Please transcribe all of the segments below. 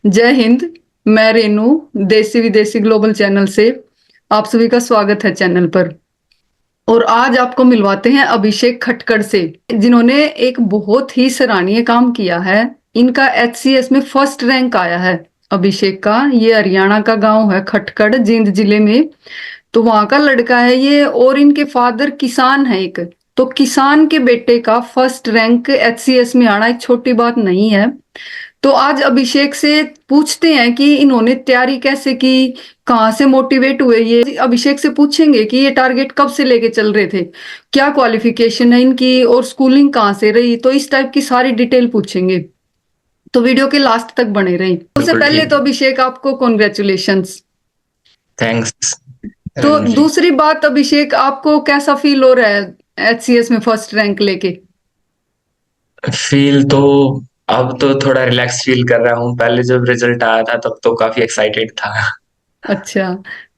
जय हिंद। मैं रेनू, देसी विदेशी ग्लोबल चैनल से आप सभी का स्वागत है चैनल पर। और आज आपको मिलवाते हैं अभिषेक खटकड़ से, जिन्होंने एक बहुत ही सराहनीय काम किया है। इनका एचसीएस में फर्स्ट रैंक आया है। अभिषेक का ये हरियाणा का गांव है खटकड़, जींद जिले में। तो वहां का लड़का है ये, और इनके फादर किसान है एक। तो किसान के बेटे का फर्स्ट रैंक एचसीएस में आना एक छोटी बात नहीं है। तो आज अभिषेक से पूछते हैं कि इन्होंने तैयारी कैसे की, कहाँ से मोटिवेट हुए। ये अभिषेक से पूछेंगे कि ये टारगेट कब से लेके चल रहे थे, क्या क्वालिफिकेशन है इनकी, और स्कूलिंग कहाँ से रही। तो इस टाइप की सारी डिटेल पूछेंगे। तो वीडियो के लास्ट तक बने रहें। उससे बिल्कुल पहले ठीक। तो अभिषेक आपको कॉन्ग्रेचुलेशंस। थैंक्स तो रेनू जी। दूसरी बात, अभिषेक आपको कैसा फील हो रहा है एचसीएस में फर्स्ट रैंक लेके? फील तो अब तो थोड़ा रिलैक्स फील कर रहा हूँ। पहले जब रिजल्ट आया था तब तो काफी एक्साइटेड था। अच्छा।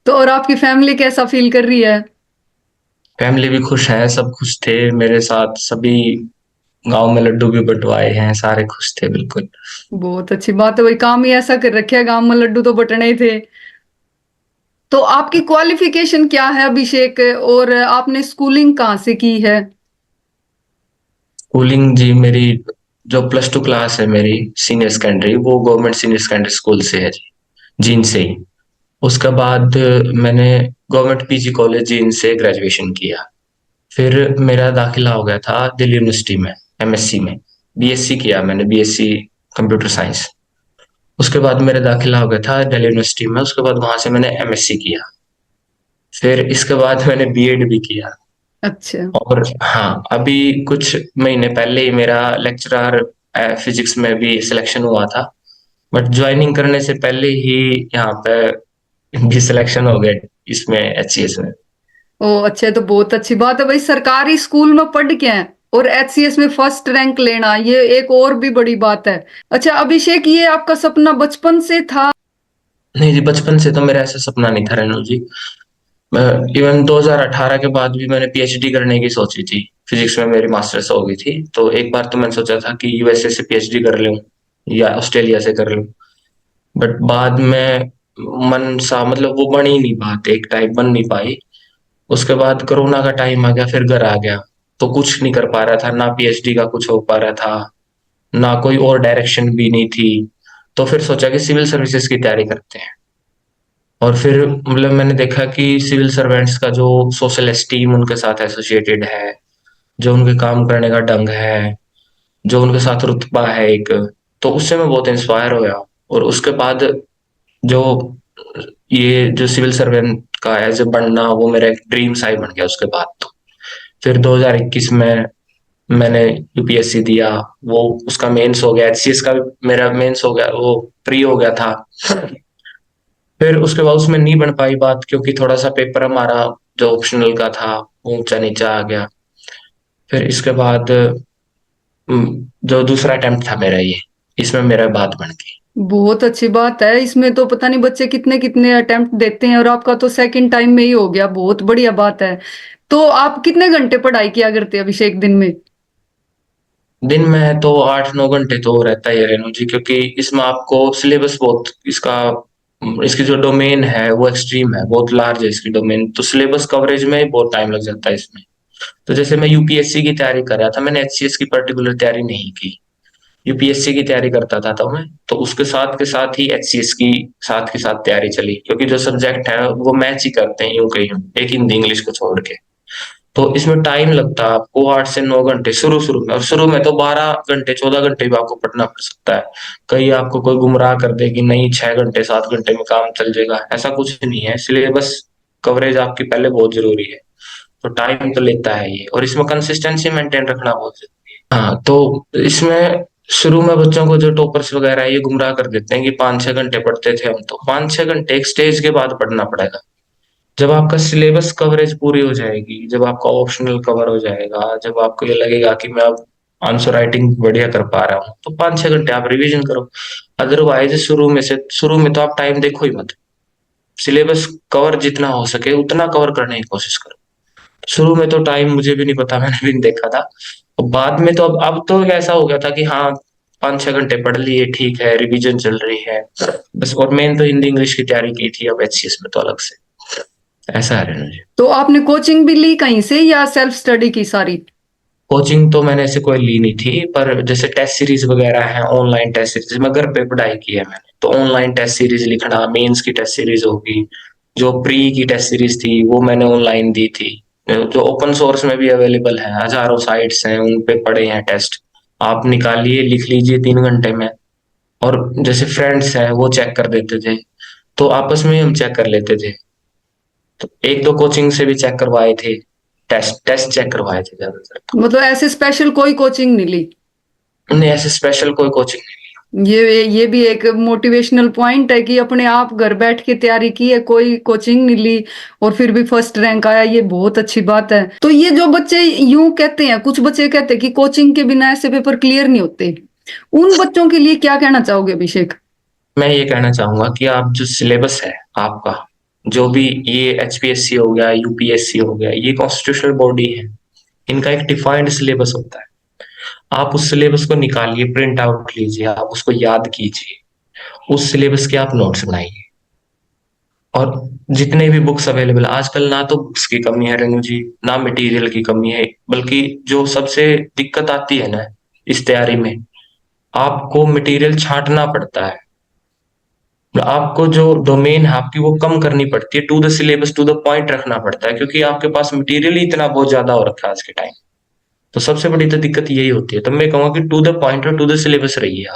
तो और आपकी फैमिली कैसा फील कर रही है? फैमिली भी खुश है, सब खुश थे मेरे साथ। सभी गांव में लड्डू भी बंटवाए हैं, सारे खुश थे बिल्कुल। बहुत अच्छी बात है, वही काम ही ऐसा कर रखे है, गांव में लड्डू तो बटने ही थे। तो आपकी क्वालिफिकेशन क्या है अभिषेक, और आपने स्कूलिंग कहाँ से की है? स्कूलिंग जी मेरी जो प्लस टू क्लास है मेरी सीनियर सेकेंडरी, वो गवर्नमेंट सीनियर सेकेंडरी स्कूल से है जी, जींद से ही। उसके बाद मैंने गवर्नमेंट पीजी कॉलेज जींद से ग्रेजुएशन किया। फिर मेरा दाखिला हो गया था दिल्ली यूनिवर्सिटी में, एमएससी में। बीएससी किया मैंने, बीएससी कंप्यूटर साइंस। उसके बाद मेरा दाखिला हो गया था दिल्ली यूनिवर्सिटी में। उसके बाद वहां से मैंने एमएससी किया। फिर इसके बाद मैंने बीएड भी किया। अच्छा। और हाँ, अभी कुछ महीने पहले ही मेरा लेक्चरर फिजिक्स में भी सिलेक्शन हुआ था। बट ज्वाइनिंग करने से पहले ही यहाँ पे भी सिलेक्शन हो गया इसमें, एचसीएस में। ओ अच्छा, तो बहुत अच्छी बात है भाई, सरकारी स्कूल में पढ़ के हैं और एचसीएस में फर्स्ट रैंक लेना, ये एक और भी बड़ी बात है। अच्छा अभिषेक, ये आपका सपना बचपन से था? नहीं जी, बचपन से तो मेरा ऐसा सपना नहीं था रेनू जी। इवन 2018 के बाद भी मैंने पीएचडी करने की सोची थी। फिजिक्स में मेरी मास्टर्स हो गई थी, तो एक बार तो मैंने सोचा था कि यूएसए से पीएचडी कर लूं या ऑस्ट्रेलिया से कर लूं। बट बाद में मन सा, मतलब वो बन ही नहीं बात, एक टाइप बन नहीं पाई। उसके बाद कोरोना का टाइम आ गया, फिर घर आ गया। तो कुछ नहीं कर पा रहा था, ना पीएचडी का कुछ हो पा रहा था, ना कोई और डायरेक्शन भी नहीं थी। तो फिर सोचा कि सिविल सर्विसेज की तैयारी करते हैं। और फिर मतलब मैंने देखा कि सिविल सर्वेंट्स का जो सोशल एस्टीम उनके साथ एसोसिएटेड है, जो उनके काम करने का ढंग है, जो उनके साथ रुतबा है एक, तो उससे मैं बहुत इंस्पायर हो गया। और उसके बाद जो ये जो सिविल सर्वेंट का एज ए बनना, वो मेरा एक ड्रीम सा ही बन गया उसके बाद तो। फिर 2021 में मैंने यूपीएससी दिया। वो उसका मेंस हो गया, एचसीएस का भी मेरा मेंस हो गया, वो प्री हो गया था। फिर उसके बाद उसमें नहीं बन पाई बात, क्योंकि थोड़ा सा पेपर हमारा जो ऑप्शनल का था वो ऊंचा नीचा आ गया। फिर इसके बाद जो दूसरा अटेम्प्ट था मेरा ये, इसमें मेरा बात बन गई। बहुत अच्छी बात है। इसमें तो पता नहीं बच्चे कितने कितने अटेम्प्ट देते हैं, और आपका तो सेकंड टाइम में ही हो गया, बहुत बढ़िया बात है। तो आप कितने घंटे पढ़ाई किया करते हैं अभिषेक दिन में? दिन में तो 8-9 घंटे तो रहता ही है रेनू जी, क्योंकि इसमें आपको सिलेबस बहुत इसका, इसकी जो डोमेन है वो एक्सट्रीम है, बहुत लार्ज है इसकी डोमेन। तो सिलेबस कवरेज में ही बहुत टाइम लग जाता है इसमें। तो जैसे मैं यूपीएससी की तैयारी कर रहा था, मैंने एचसीएस की पर्टिकुलर तैयारी नहीं की। यूपीएससी की तैयारी करता था तो मैं, तो उसके साथ के साथ ही एचसीएस की साथ के साथ तैयारी चली, क्योंकि जो सब्जेक्ट है वो मैच ही करते हैं यूं कहीं, एक हिंदी इंग्लिश को छोड़ के। तो इसमें टाइम लगता है आपको 8 से 9 घंटे शुरू शुरू में, और शुरू में तो 12 घंटे 14 घंटे भी आपको पढ़ना पड़ सकता है। कहीं आपको कोई गुमराह कर दे कि नहीं 6 घंटे 7 घंटे में काम चल जाएगा, ऐसा कुछ नहीं है। इसलिए बस कवरेज आपकी पहले बहुत जरूरी है। तो टाइम तो लेता है ये, और इसमें कंसिस्टेंसी मेंटेन रखना बहुत जरूरी है। हाँ, तो इसमें शुरू में बच्चों को जो टॉपर्स वगैरह है ये गुमराह कर देते हैं कि 5-6 घंटे पढ़ते थे हम, तो 5-6 घंटे एक स्टेज के बाद पढ़ना पड़ेगा। जब आपका सिलेबस कवरेज पूरी हो जाएगी, जब आपका ऑप्शनल कवर हो जाएगा, जब आपको ये लगेगा कि मैं अब आंसर राइटिंग बढ़िया कर पा रहा हूँ, तो 5-6 घंटे आप रिवीजन करो। अदरवाइज शुरू में तो आप टाइम देखो ही मत। सिलेबस कवर जितना हो सके उतना कवर करने की कोशिश करो। शुरू में तो टाइम मुझे भी नहीं पता, मैंने भी नहीं देखा था। और बाद में तो अब तो ऐसा हो गया था कि हाँ, 5-6 घंटे पढ़ लिए, ठीक है, रिवीजन चल रही है बस। और मेन तो हिंदी इंग्लिश की तैयारी की थी, अब एचसीएस में तो अलग से। ऐसा है रेणु जी। तो आपने कोचिंग भी ली कहीं से या सेल्फ स्टडी की सारी? कोचिंग तो मैंने ऐसे कोई ली नहीं थी, पर जैसे टेस्ट सीरीज वगैरह है, ऑनलाइन टेस्ट सीरीज मैं घर पे पढ़ाई की है मैंने। तो ऑनलाइन टेस्ट सीरीज लिखना, मेंस की टेस्ट सीरीज होगी, जो प्री की टेस्ट सीरीज थी वो मैंने ऑनलाइन दी थी। जो ओपन सोर्स में भी अवेलेबल है, हजारों साइट्स हैं, उन पे पड़े हैं टेस्ट। आप निकालिए, लिख लीजिए 3 घंटे में। और जैसे फ्रेंड्स हैं वो चेक कर देते थे, तो आपस में ही हम चेक कर लेते थे। तो एक दो कोचिंग से भी चेक करवाए थे, टेस्ट टेस्ट चेक करवाए थे ज्यादातर तो। मतलब ऐसे स्पेशल कोई कोचिंग नहीं ली? नहीं, ऐसे स्पेशल कोई कोचिंग ये भी एक मोटिवेशनल पॉइंट है कि अपने आप घर बैठ के तैयारी की है, कोई कोचिंग नहीं ली और फिर भी फर्स्ट रैंक आया, ये बहुत अच्छी बात है। तो ये जो बच्चे यूं कहते हैं, कुछ बच्चे कहते हैं कि कोचिंग के बिना ऐसे पेपर क्लियर नहीं होते, उन बच्चों के लिए क्या कहना चाहोगे अभिषेक? मैं ये कहना चाहूंगा कि आप जो सिलेबस है आपका, जो भी ये एचपीएससी हो गया, यूपीएससी हो गया, ये कॉन्स्टिट्यूशनल बॉडी है, इनका एक डिफाइंड सिलेबस होता है। आप उस सिलेबस को निकालिए, प्रिंट आउट लीजिए, आप उसको याद कीजिए, उस सिलेबस के आप नोट्स बनाइए। और जितने भी बुक्स अवेलेबल आजकल, ना तो बुक्स की कमी है रेणु जी, ना मटेरियल की कमी है, बल्कि जो सबसे दिक्कत आती है ना इस तैयारी में, आपको मटेरियल छांटना पड़ता है। आपको जो डोमेन है आपकी वो कम करनी पड़ती है, to the syllabus to the point रखना पड़ता है, क्योंकि आपके पास मटेरियल ही इतना बहुत ज्यादा हो रखा है आज के टाइम। तो सबसे बड़ी तो दिक्कत यही होती है। तो मैं कहूंगा कि टू द पॉइंट और टू द सिलेबस रहिए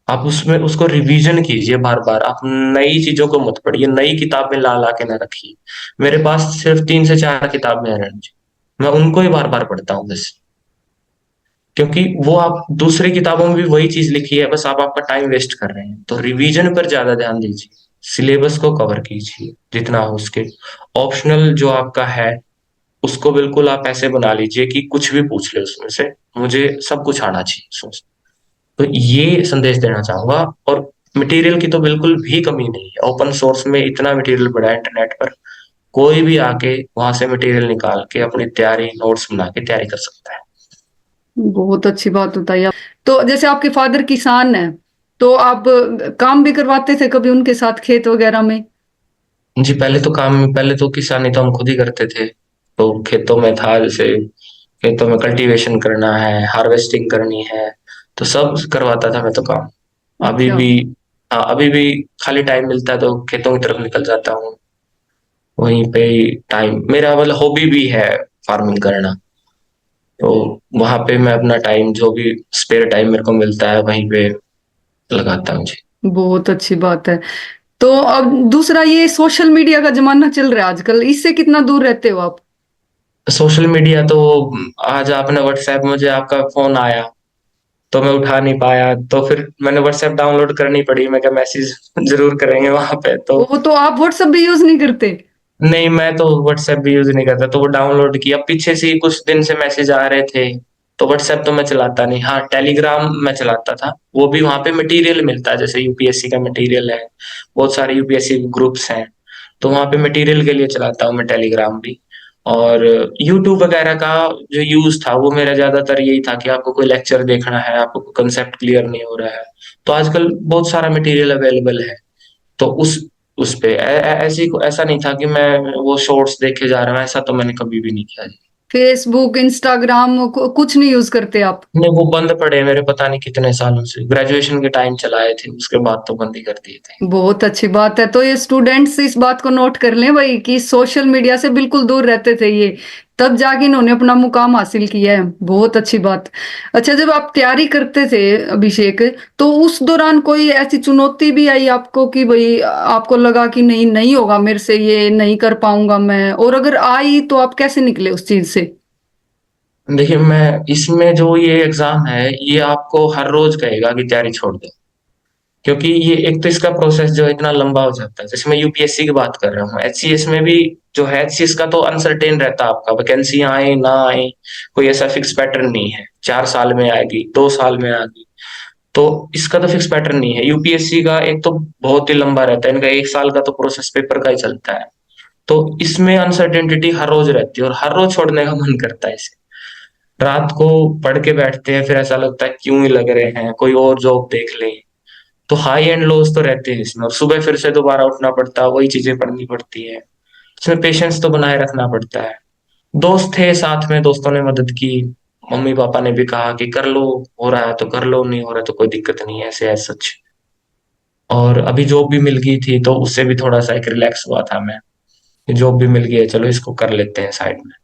आप उसमें उसको रिवीजन कीजिए बार बार। आप नई चीजों को मत पढ़िए, नई किताबें ला ला के ना रखिए। मेरे पास सिर्फ 3 से 4 किताबें हैं रणजी, मैं उनको ही बार बार पढ़ता हूँ बस। क्योंकि वो आप दूसरी किताबों में भी वही चीज लिखी है, बस आप आपका टाइम वेस्ट कर रहे हैं। तो रिवीजन पर ज्यादा ध्यान दीजिए, सिलेबस को कवर कीजिए जितना हो उसके। ऑप्शनल जो आपका है उसको बिल्कुल आप ऐसे बना लीजिए कि कुछ भी पूछ ले उसमें से, मुझे सब कुछ आना चाहिए उसमें से। तो ये संदेश देना चाहूंगा। और मटेरियल की तो बिल्कुल भी कमी नहीं है, ओपन सोर्स में इतना मटेरियल पड़ा है इंटरनेट पर, कोई भी आके वहां से मटेरियल निकाल के अपनी तैयारी नोट्स बना के तैयारी कर सकता है। बहुत अच्छी बात बताई आप। तो जैसे आपके फादर किसान है, तो आप काम भी करवाते थे कभी उनके साथ खेत वगैरह में? जी, पहले तो किसानी तो हम खुद ही करते थे। तो खेतों में था, जैसे खेतों में कल्टीवेशन करना है, हार्वेस्टिंग करनी है, तो सब करवाता था मैं तो काम। अभी अच्छा। भी, हाँ अभी भी खाली टाइम मिलता है तो खेतों की तरफ निकल जाता हूँ। वहीं पे टाइम मेरा मतलब हॉबी भी है फार्मिंग करना। तो वहां पे मैं अपना टाइम, जो भी स्पेयर टाइम मेरे को मिलता है, वहीं पे लगाता हूँ जी। बहुत अच्छी बात है। तो अब दूसरा, ये सोशल मीडिया का जमाना चल रहा है आजकल, इससे कितना दूर रहते हो आप? सोशल मीडिया तो, आज आपने व्हाट्सएप, मुझे आपका फोन आया तो मैं उठा नहीं पाया, तो फिर मैंने व्हाट्सएप डाउनलोड करनी पड़ी। मैं क्या, मैसेज जरूर करेंगे वहां पे तो। वो तो आप व्हाट्सएप भी यूज नहीं करते? नहीं, मैं तो व्हाट्सएप भी यूज नहीं करता, तो वो डाउनलोड किया। पीछे से ही कुछ दिन से मैसेज आ रहे थे, तो व्हाट्सएप तो मैं चलाता नहीं। हाँ, टेलीग्राम मैं चलाता था, वो भी वहां पे मटेरियल मिलता है, जैसे यूपीएससी का मटेरियल है, बहुत सारे यूपीएससी ग्रुप्स हैं, तो वहां पे मटेरियल के लिए चलाता हूँ मैं टेलीग्राम भी। और यूट्यूब वगैरह का जो यूज था वो मेरा ज्यादातर यही था कि आपको कोई लेक्चर देखना है, आपको कंसेप्ट क्लियर नहीं हो रहा है, तो आजकल बहुत सारा मटेरियल अवेलेबल है। तो उस पे ऐसा नहीं था कि मैं वो शॉर्ट्स देखे जा रहा हूँ, ऐसा तो मैंने कभी भी नहीं किया जी। फेसबुक, इंस्टाग्राम कुछ नहीं यूज करते आप? नहीं, वो बंद पड़े हैं मेरे, पता नहीं कितने सालों से। ग्रेजुएशन के टाइम चलाए थे, उसके बाद तो बंद ही कर दिए थे। बहुत अच्छी बात है। तो ये स्टूडेंट्स इस बात को नोट कर लें भाई कि सोशल मीडिया से बिल्कुल दूर रहते थे ये, तब जाके इन्होंने अपना मुकाम हासिल किया है। बहुत अच्छी बात। अच्छा, जब आप तैयारी करते थे अभिषेक, तो उस दौरान कोई ऐसी चुनौती भी आई आपको कि भाई आपको लगा कि नहीं, नहीं होगा मेरे से, ये नहीं कर पाऊंगा मैं, और अगर आई तो आप कैसे निकले उस चीज से? देखिए, मैं इसमें जो ये एग्जाम है, ये आपको हर रोज कहेगा कि तैयारी छोड़ दो, क्योंकि ये एक तो इसका प्रोसेस जो है इतना लंबा हो जाता है। जैसे मैं यूपीएससी की बात कर रहा हूँ, एचसीएस में भी जो है, एचसीएस का तो अनसर्टेन रहता है आपका, वैकेंसी आए ना आए, कोई ऐसा फिक्स पैटर्न नहीं है, 4 साल में आएगी, 2 साल में आएगी, तो इसका तो फिक्स पैटर्न नहीं है। यूपीएससी का एक तो बहुत ही लंबा रहता है, इनका 1 साल का तो प्रोसेस पेपर का ही चलता है। तो इसमें अनसर्टेनिटी हर रोज रहती है और हर रोज छोड़ने का मन करता है इसे। रात को पढ़ के बैठते हैं, फिर ऐसा लगता है क्यों ही लग रहे हैं, कोई और जॉब देख लें। तो हाई एंड लोज तो रहते हैं इसमें, और सुबह फिर से दोबारा उठना पड़ता है, वही चीजें पढ़नी पड़ती है। इसमें पेशेंस तो बनाए रखना पड़ता है। दोस्त थे साथ में, दोस्तों ने मदद की। मम्मी पापा ने भी कहा कि कर लो, हो रहा है तो कर लो, नहीं हो रहा तो कोई दिक्कत नहीं है, ऐसे है सच। और अभी जॉब भी मिल गई थी, तो उससे भी थोड़ा सा एक रिलैक्स हुआ था मैं, कि जॉब भी मिल गई है, चलो इसको कर लेते हैं साइड में।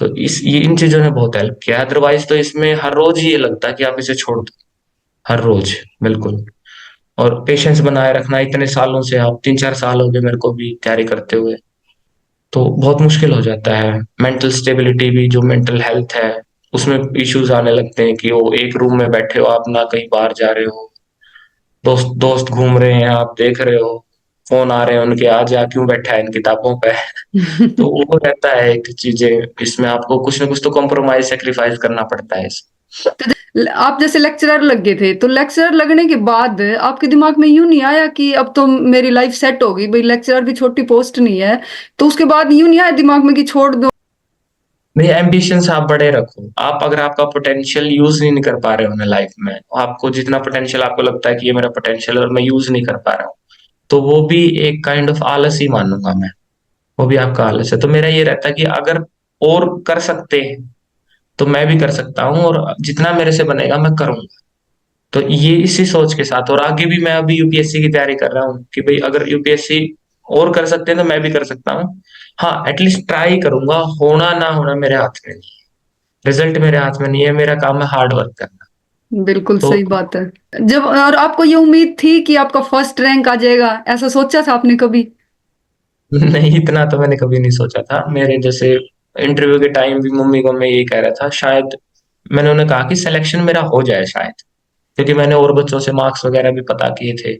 तो ये इन चीजों ने बहुत हेल्प किया, अदरवाइज तो इसमें हर रोज ही ये लगता है कि आप इसे छोड़ दो, हर रोज। बिल्कुल। और पेशेंस बनाए रखना, इतने सालों से, आप 3-4 साल हो गए मेरे को भी तैयारी करते हुए, तो बहुत मुश्किल हो जाता है। मेंटल स्टेबिलिटी भी, जो मेंटल हेल्थ है, उसमें इश्यूज आने लगते हैं कि वो एक रूम में बैठे हो आप, ना कहीं बाहर जा रहे हो, दोस्त दोस्त घूम रहे हैं, आप देख रहे हो, फोन आ रहे हैं उनके, आज आ क्यों बैठा है इन किताबों पे। तो वो रहता है एक चीजें, इसमें आपको कुछ ना कुछ तो कॉम्प्रोमाइज सेक्रीफाइस करना पड़ता है। आप जैसे लेक्चरर लग गए थे, तो लेक्चरर लगने के बाद आपके दिमाग में यूं नहीं आया कि अब तो मेरी लाइफ सेट होगी भाई, लेक्चरर भी छोटी पोस्ट नहीं है, तो उसके बाद यूं नहीं आया दिमाग में कि छोड़ दो? नहीं, एम्बिशंस आप बड़े रखो। आप अगर आपका पोटेंशियल यूज नहीं कर पा रहे हो ना लाइफ में, आपको जितना पोटेंशियल आपको लगता है कि ये मेरा पोटेंशियल है और मैं यूज नहीं कर पा रहा हूँ, तो वो भी एक काइंड ऑफ आलस ही मानूंगा मैं। वो भी आपका आलस है। तो मेरा ये रहता है कि अगर और कर सकते हैं तो मैं भी कर सकता हूँ, और जितना मेरे से बनेगा मैं करूंगा। तो ये इसी सोच के साथ, और आगे भी मैं अभी यूपीएससी की तैयारी कर रहा हूँ कि भाई अगर यूपीएससी और कर सकते हैं तो मैं भी कर सकता हूँ। हाँ, एटलीस्ट ट्राई करूंगा, होना ना होना मेरे हाथ में नहीं है, रिजल्ट मेरे हाथ में नहीं है, मेरा काम है हार्ड वर्क करना। बिल्कुल तो सही बात है। जब और आपको ये उम्मीद थी कि आपका फर्स्ट रैंक आ जाएगा, ऐसा सोचा था आपने कभी? नहीं, इतना तो मैंने कभी नहीं सोचा था। मेरे जैसे इंटरव्यू के टाइम भी मम्मी को मैं यही कह रहा था, शायद मैंने उन्हें कहा कि सिलेक्शन मेरा हो जाए शायद, क्योंकि मैंने और बच्चों से मार्क्स वगैरह भी पता किए थे,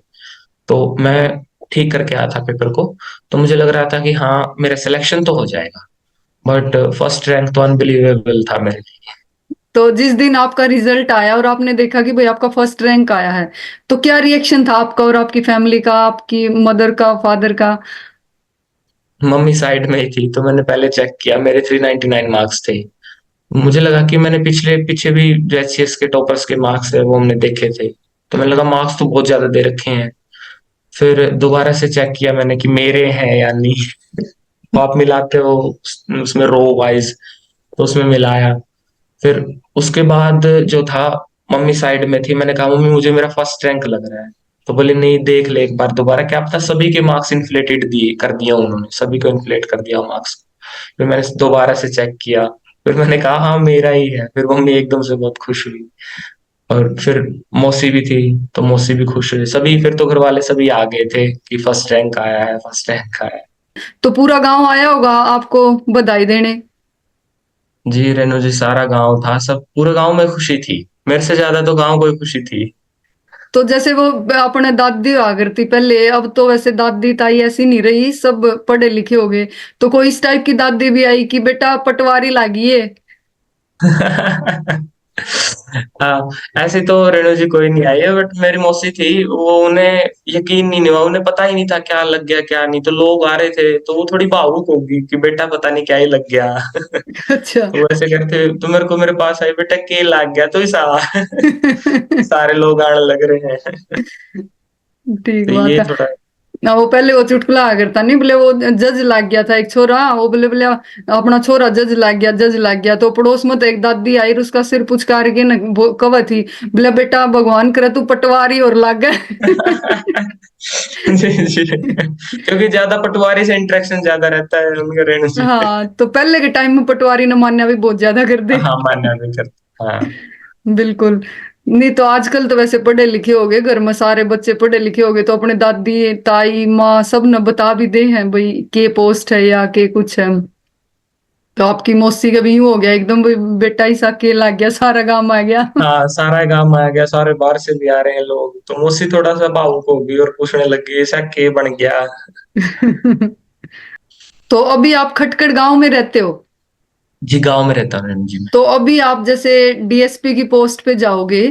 तो मैं ठीक करके आया था पेपर को। तो मुझे लग रहा था कि हाँ मेरा सिलेक्शन तो हो जाएगा, बट फर्स्ट रैंक तो अनबिलीवेबल था मेरे लिए। तो जिस दिन आपका रिजल्ट आया और आपने देखा कि भाई आपका फर्स्ट रैंक आया है, तो क्या रिएक्शन था आपका और आपकी फैमिली का, आपकी मदर का, फादर का? मम्मी साइड में ही थी, तो मैंने पहले चेक किया, मेरे 399 मार्क्स थे। मुझे लगा कि मैंने पिछले पीछे भी जो एचसीएस के टॉपर्स के मार्क्स है वो हमने देखे थे, तो मैंने लगा मार्क्स तो बहुत ज्यादा दे रखे हैं। फिर दोबारा से चेक किया मैंने कि मेरे हैं या नहीं। तो आप मिलाते हो उसमें रो वाइज, तो उसमें मिलाया। फिर उसके बाद जो था, मम्मी साइड में थी, मैंने कहा मम्मी मुझे मेरा फर्स्ट रैंक लग रहा है। तो बोले नहीं, देख ले एक बार दोबारा, क्या पता सभी के मार्क्स इन्फ्लेटेड दिए कर दिया उन्होंने, सभी को इन्फ्लेट कर दिया मार्क्स। फिर मैंने दोबारा से चेक किया, फिर मैंने कहा हाँ मेरा ही है। फिर मम्मी एकदम से बहुत खुश हुई, और फिर मौसी भी थी, तो मौसी भी खुश हुई, सभी फिर तो घर वाले सभी आ गए थे कि फर्स्ट रैंक आया है, फर्स्ट रैंक आया है। तो पूरा गांव आया होगा आपको बधाई देने? जी रेणु जी, सारा गांव था, सब पूरे गांव में खुशी थी, मेरे से ज्यादा तो गांव को ही खुशी थी। तो जैसे वो अपने दादी हुआ करती पहले, अब तो वैसे दादी ताई ऐसी नहीं रही, सब पढ़े लिखे हो गए, तो कोई इस टाइप की दादी भी आई कि बेटा पटवारी लागी है? हाँ, ऐसे तो रेणु जी कोई नहीं आई है, बट मेरी मौसी थी, वो उन्हें यकीन नहीं हुआ, उन्हें पता ही नहीं था क्या लग गया क्या नहीं, तो लोग आ रहे थे तो वो थोड़ी भावुक होगी कि बेटा पता नहीं क्या ही लग गया। अच्छा। तो वो ऐसे करते तो मेरे को, मेरे पास आई, बेटा के लग गया तो इसा। सारे लोग आने लग रहे हैं। ठीक तो बात ये है। थोड़ा। ना वो पहले वो चुटकुला करता नहीं, बोले वो जज लाग गया था एक छोरा, वो बोले बोले अपना छोरा जज लाग गया, जज लाग गया। तो पड़ोस में तो एक दादी आई और उसका सिर पुचकार के न कवा थी, बोले बेटा भगवान करे तू पटवारी और लाग गए। जी जी, क्योंकि ज्यादा पटवारी से इंटरेक्शन ज्यादा रहता है उनका, रेणु जी। हाँ, तो पहले के टाइम में पटवारी ने मान्या भी बहुत ज्यादा कर दे। हाँ, मान्य भी करते, हाँ। बिल्कुल। नहीं तो आजकल तो वैसे पढ़े लिखे हो गए, घर में सारे बच्चे पढ़े लिखे हो गए, तो अपने दादी ताई माँ सब ने बता भी दे हैं भाई के पोस्ट है या के कुछ है। तो आपकी मौसी का भी यूं हो गया एकदम, भाई बेटा ही सा के लग गया, सारा गांव आ गया। हाँ, सारा गांव आ गया, सारे बाहर से भी आ रहे हैं लोग, तो मौसी थोड़ा सा भावुक होगी और पूछने लगी ऐसा के बन गया। तो अभी आप खटकड़ गांव में रहते हो? जी, गांव में रहता हूँ रेणु जी मैं। तो अभी आप जैसे डीएसपी की पोस्ट पे जाओगे,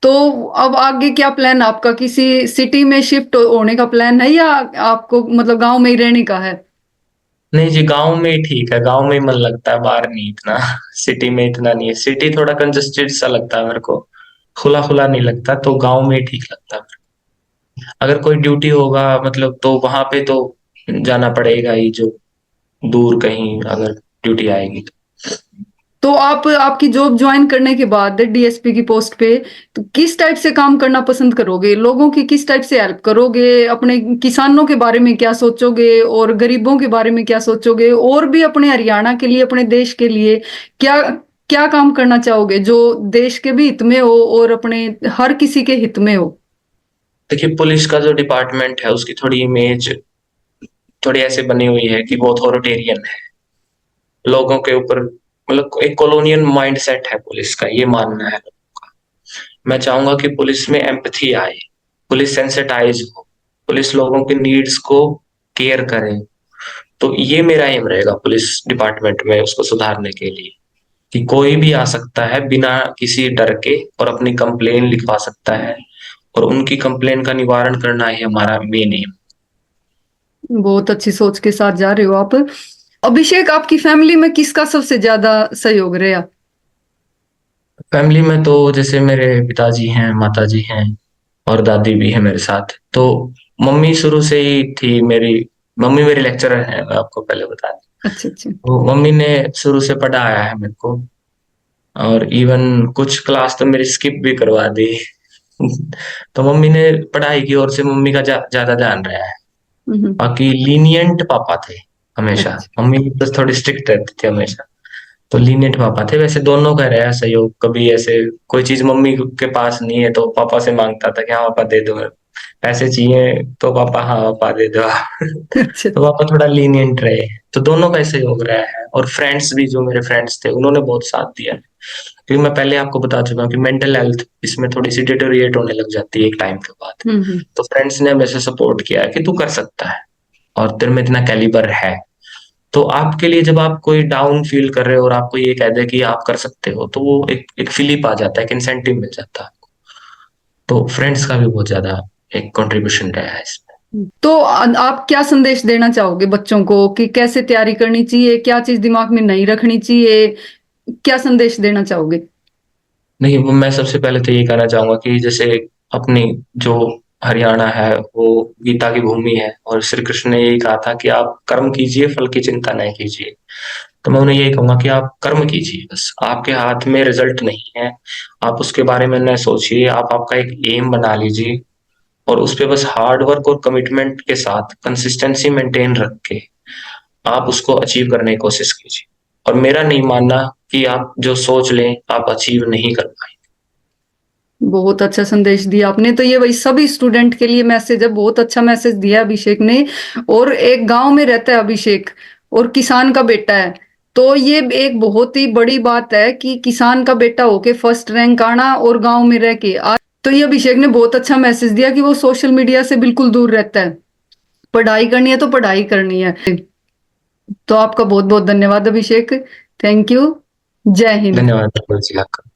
तो अब आगे क्या प्लान आपका? किसी सिटी में शिफ्ट होने का प्लान है या आपको मतलब गांव में ही रहने का है? नहीं जी, गाँव में ही ठीक है, गाँव में ही मन लगता है, बाहर नहीं इतना। सिटी में इतना नहीं है, सिटी थोड़ा कंजेस्टेड सा लगता है मेरे को, खुला-खुला नहीं लगता, तो गाँव में ही ठीक लगता है। अगर कोई ड्यूटी होगा मतलब तो वहाँ पे तो जाना पड़ेगा ही, जो दूर कहीं अगर ड्यूटी आएगी तो। तो आप आपकी जॉब ज्वाइन करने के बाद डीएसपी की पोस्ट पे तो किस टाइप से काम करना पसंद करोगे? लोगों की किस टाइप से हेल्प करोगे? अपने किसानों के बारे में क्या सोचोगे और गरीबों के बारे में क्या सोचोगे? और भी अपने हरियाणा के लिए, अपने देश के लिए क्या क्या काम करना चाहोगे जो देश के भी हित में हो और अपने हर किसी के हित में हो? देखिए, पुलिस का जो डिपार्टमेंट है उसकी थोड़ी इमेज थोड़ी ऐसे बनी हुई है कि वो अथॉरिटेरियन है, लोगों के ऊपर मतलब एक कॉलोनियल माइंडसेट है पुलिस का, ये मानना है। मैं चाहूंगा कि पुलिस में एम्पैथी आए, पुलिस सेंसिटाइज हो, पुलिस लोगों के नीड्स को केयर करे। तो ये मेरा एम रहेगा पुलिस डिपार्टमेंट में उसको सुधारने के लिए, कि कोई भी आ सकता है बिना किसी डर के और अपनी कंप्लेन लिखवा सकता है, और उनकी कंप्लेन का निवारण करना ही हमारा मेन एम। बहुत अच्छी सोच के साथ जा रहे हो आप। अभिषेक, आपकी फैमिली में किसका सबसे ज्यादा सहयोग रहा? फैमिली में तो जैसे मेरे पिताजी हैं, माताजी हैं और दादी भी है मेरे साथ। तो मम्मी शुरू से ही थी मेरी, मम्मी मेरी लेक्चरर है, मैं आपको पहले बता दूं। अच्छा अच्छा। तो मम्मी ने शुरू से पढ़ाया है मेरे को, और इवन कुछ क्लास तो मेरी स्किप भी करवा दी। तो मम्मी ने पढ़ाई की ओर से मम्मी का ज्यादा ध्यान रहा है। हम्म। बाकी लीनियंट पापा थे हमेशा, अच्छा। मम्मी बस थोड़ी स्ट्रिक्ट रहती थी हमेशा। तो लीनियंट पापा थे, वैसे दोनों का रहा सहयोग। कभी ऐसे कोई चीज मम्मी के पास नहीं है तो पापा से मांगता था कि हाँ पापा दे दो, पैसे चाहिए तो पापा हाँ पापा दे दो। अच्छा। तो पापा थोड़ा लीनियंट रहे, तो दोनों का सहयोग रहा है। और फ्रेंड्स भी, जो मेरे फ्रेंड्स थे उन्होंने बहुत साथ दिया है, क्योंकि मैं पहले आपको बता चुका हूँ कि मेंटल हेल्थ इसमें थोड़ी सी डिटेरिएट होने लग जाती है एक टाइम के बाद। हम्म। तो फ्रेंड्स ने हमेशा सपोर्ट किया है कि तू कर सकता है और तेरे में इतना कैलिबर है। तो आपके लिए जब आप कोई डाउन फील कर रहे हो और आपको ये कह दे कि आप कर सकते हो, तो वो एक फिलिप आ जाता है, एक इंसेंटिव मिल जाता है। तो फ्रेंड्स का भी बहुत ज्यादा एक कंट्रीब्यूशन रहा है इसमें। तो आप क्या संदेश देना चाहोगे बच्चों को कि कैसे तैयारी करनी चाहिए, क्या चीज दिमाग में नहीं रखनी चाहिए, क्या संदेश देना चाहोगे? नहीं, वो मैं सबसे पहले तो ये कहना चाहूंगा कि जैसे अपनी जो हरियाणा है वो गीता की भूमि है, और श्री कृष्ण ने यही कहा था कि आप कर्म कीजिए, फल की चिंता नहीं कीजिए। तो मैं उन्हें यही कहूंगा कि आप कर्म कीजिए, बस आपके हाथ में रिजल्ट नहीं है, आप उसके बारे में न सोचिए, आप आपका एक एम बना लीजिए, और उस पे बस हार्ड वर्क और कमिटमेंट के साथ कंसिस्टेंसी मेंटेन रख के आप उसको अचीव करने की कोशिश कीजिए। और मेरा नहीं मानना कि आप जो सोच लें आप अचीव नहीं कर पाए। बहुत अच्छा संदेश दिया आपने। तो ये वही सभी स्टूडेंट के लिए मैसेज है, बहुत अच्छा मैसेज दिया अभिषेक ने। और एक गांव में रहता है अभिषेक और किसान का बेटा है, तो ये एक बहुत ही बड़ी बात है कि किसान का बेटा होके फर्स्ट रैंक आना और गांव में रह के आज। तो ये अभिषेक ने बहुत अच्छा मैसेज दिया कि वो सोशल मीडिया से बिल्कुल दूर रहता है, पढ़ाई करनी है तो पढ़ाई करनी है। तो आपका बहुत बहुत धन्यवाद अभिषेक। Thank you. जय हिंद। धन्यवाद जी आपका।